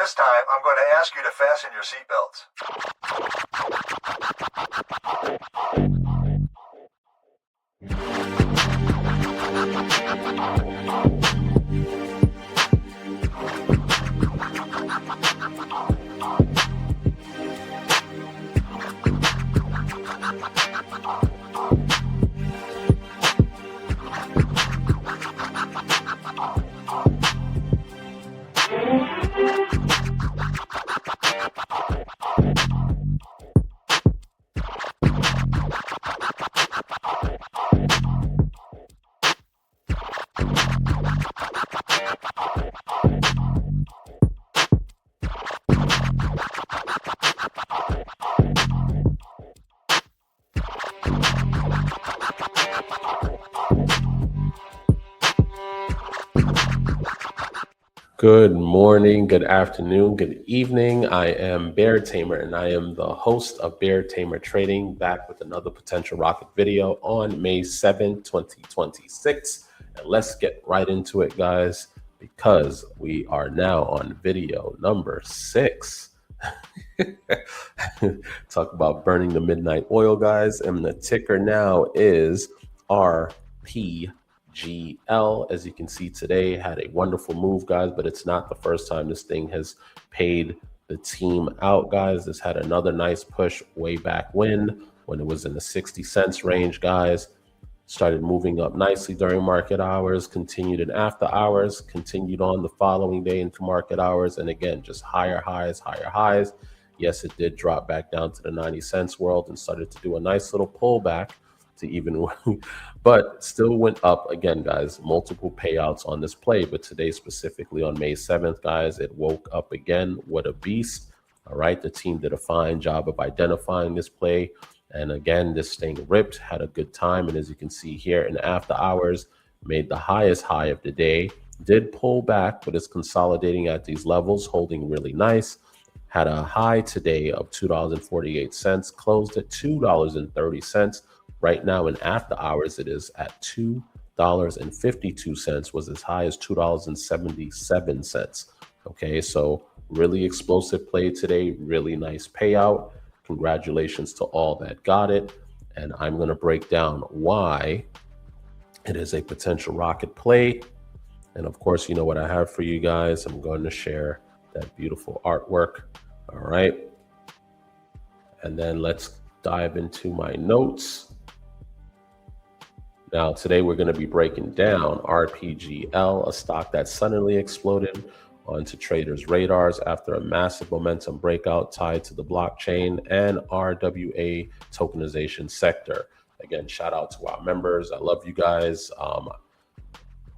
This time, I'm going to ask you to fasten your seatbelts. Good morning, good afternoon, good evening. I am Bear Tamer and I am the host of Bear Tamer Trading, back with another potential rocket video on May 7, 2026. And let's get right into it, guys, because we are now on video number 6. Talk about burning the midnight oil, guys. And the ticker now is RPGL. As you can see today, had a wonderful move, guys, but it's not the first time this thing has paid the team out, guys. This had another nice push way back when it was in the 60 cents range, guys. Started moving up nicely during market hours, continued in after hours, continued on the following day into market hours, and again, just higher highs, higher highs. Yes, it did drop back down to the 90 cents world and started to do a nice little pullback to even, but still went up again, guys. Multiple payouts on this play, but today specifically on May 7th, guys, it woke up again. What a beast. All right, the team did a fine job of identifying this play. And again, this thing ripped, had a good time. And as you can see here in after hours, made the highest high of the day, did pull back, but it's consolidating at these levels, holding really nice. Had a high today of $2.48, closed at $2.30. Right now in after hours, it is at $2.52, was as high as $2.77. Okay, so really explosive play today, really nice payout. Congratulations to all that got it. And I'm going to break down why it is a potential rocket play. And of course, you know what I have for you guys. I'm going to share that beautiful artwork. All right. And then let's dive into my notes. Now, today we're going to be breaking down RPGL, a stock that suddenly exploded onto traders' radars after a massive momentum breakout tied to the blockchain and RWA tokenization sector. Again, shout out to our members. I love you guys.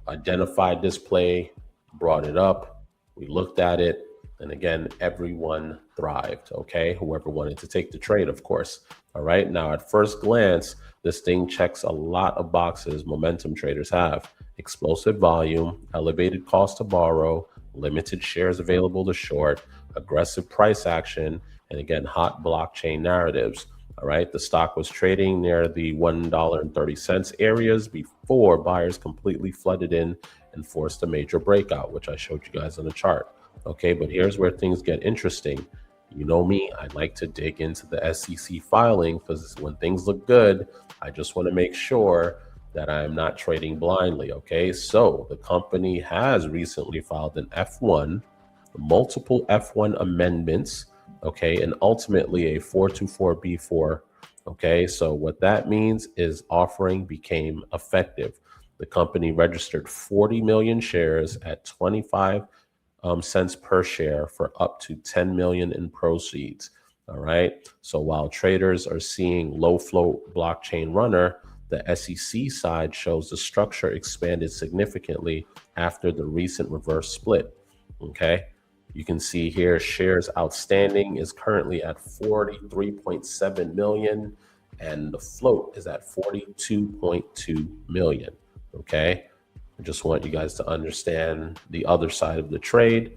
Identified this play, brought it up. We looked at it. And again, everyone thrived, okay? Whoever wanted to take the trade, of course. All right, now at first glance, this thing checks a lot of boxes momentum traders have. Explosive volume, elevated cost to borrow, limited shares available to short, aggressive price action, and again, hot blockchain narratives. All right, the stock was trading near the $1.30 areas before buyers completely flooded in and forced a major breakout, which I showed you guys on the chart. Okay, but here's where things get interesting. You know me, I like to dig into the SEC filing because when things look good, I just want to make sure that I am not trading blindly. Okay, so the company has recently filed an F1, multiple F1 amendments, okay, and ultimately a 424B4. Okay, so what that means is offering became effective. The company registered 40 million shares at 25 cents per share for up to 10 million in proceeds. All right. So while traders are seeing low float blockchain runner, the SEC side shows the structure expanded significantly after the recent reverse split. Okay. You can see here shares outstanding is currently at 43.7 million and the float is at 42.2 million. Okay. I just want you guys to understand the other side of the trade.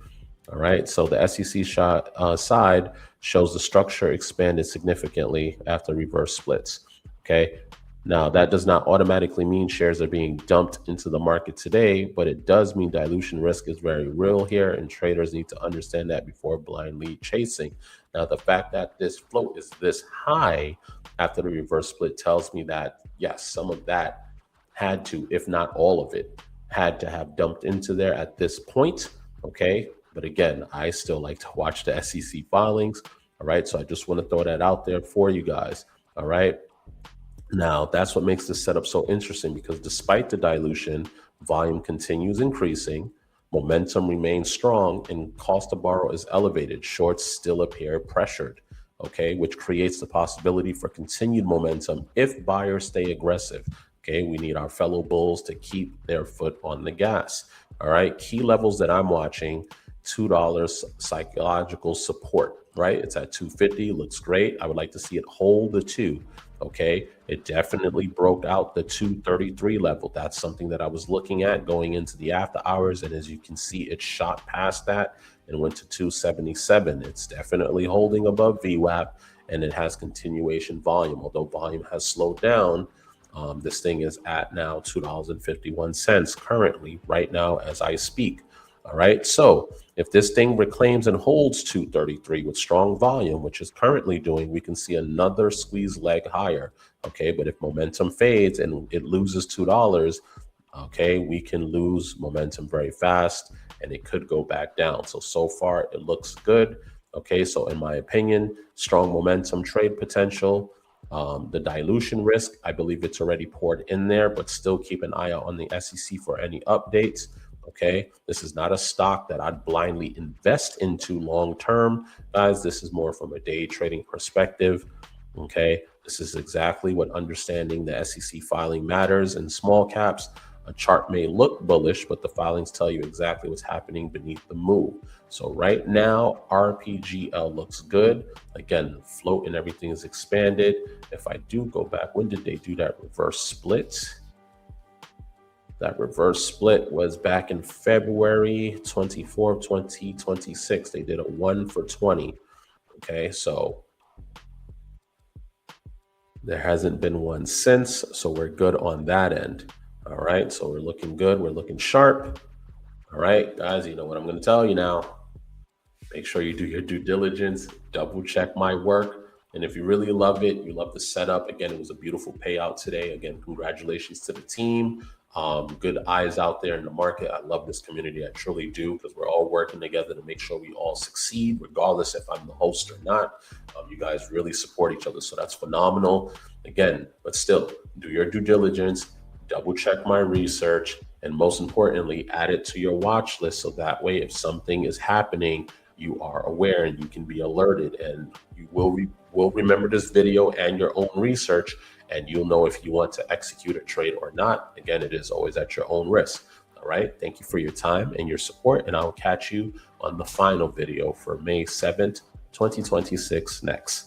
All right, so the SEC side shows the structure expanded significantly after reverse splits. Okay, Now, that does not automatically mean shares are being dumped into the market today, but it does mean dilution risk is very real here, and traders need to understand that before blindly chasing. Now, the fact that this float is this high after the reverse split tells me that, yes, some of that had to, if not all of it, had to have dumped into there at this point. Okay. But again, I still like to watch the SEC filings. All right. So I just want to throw that out there for you guys. All right. Now, that's what makes this setup so interesting, because despite the dilution, volume continues increasing, momentum remains strong, and cost to borrow is elevated. Shorts still appear pressured, okay, which creates the possibility for continued momentum if buyers stay aggressive. Okay, we need our fellow bulls to keep their foot on the gas. All right, key levels that I'm watching: $2 psychological support, right? It's at 250, looks great. I would like to see it hold the two. Okay, it definitely broke out the 233 level. That's something that I was looking at going into the after hours, and as you can see, it shot past that and went to 277. It's definitely holding above VWAP, and it has continuation volume. Although volume has slowed down, this thing is at now $2.51 currently, right now as I speak. All right, so if this thing reclaims and holds 233 with strong volume, which is currently doing, we can see another squeeze leg higher. Okay, but if momentum fades and it loses $2, okay, we can lose momentum very fast and it could go back down. So far it looks good. Okay, so in my opinion, strong momentum trade potential. The dilution risk, I believe it's already poured in there, but still keep an eye out on the SEC for any updates. Okay, this is not a stock that I'd blindly invest into long term, guys. This is more from a day trading perspective. Okay, this is exactly what understanding the SEC filing matters. In small caps, a chart may look bullish, but the filings tell you exactly what's happening beneath the move. So right now, RPGL looks good. Again, float and everything is expanded. If I do go back, when did they do that reverse split? That reverse split was back in February 24th, 2026. They did a 1 for 20. Okay, so there hasn't been one since. So we're good on that end. All right, so we're looking good. We're looking sharp. All right, guys, you know what I'm going to tell you now. Make sure you do your due diligence, double check my work. And if you really love it, you love the setup. Again, it was a beautiful payout today. Again, congratulations to the team. Good eyes out there in the market. I love this community. I truly do, because we're all working together to make sure we all succeed, regardless if I'm the host or not. You guys really support each other, so that's phenomenal. Again, but still, do your due diligence, double check my research, and most importantly, add it to your watch list, so that way if something is happening, you are aware and you can be alerted, and you will remember this video and your own research, and you'll know if you want to execute a trade or not. Again, it is always at your own risk. All right. Thank you for your time and your support, and I'll catch you on the final video for May 7th, 2026 next.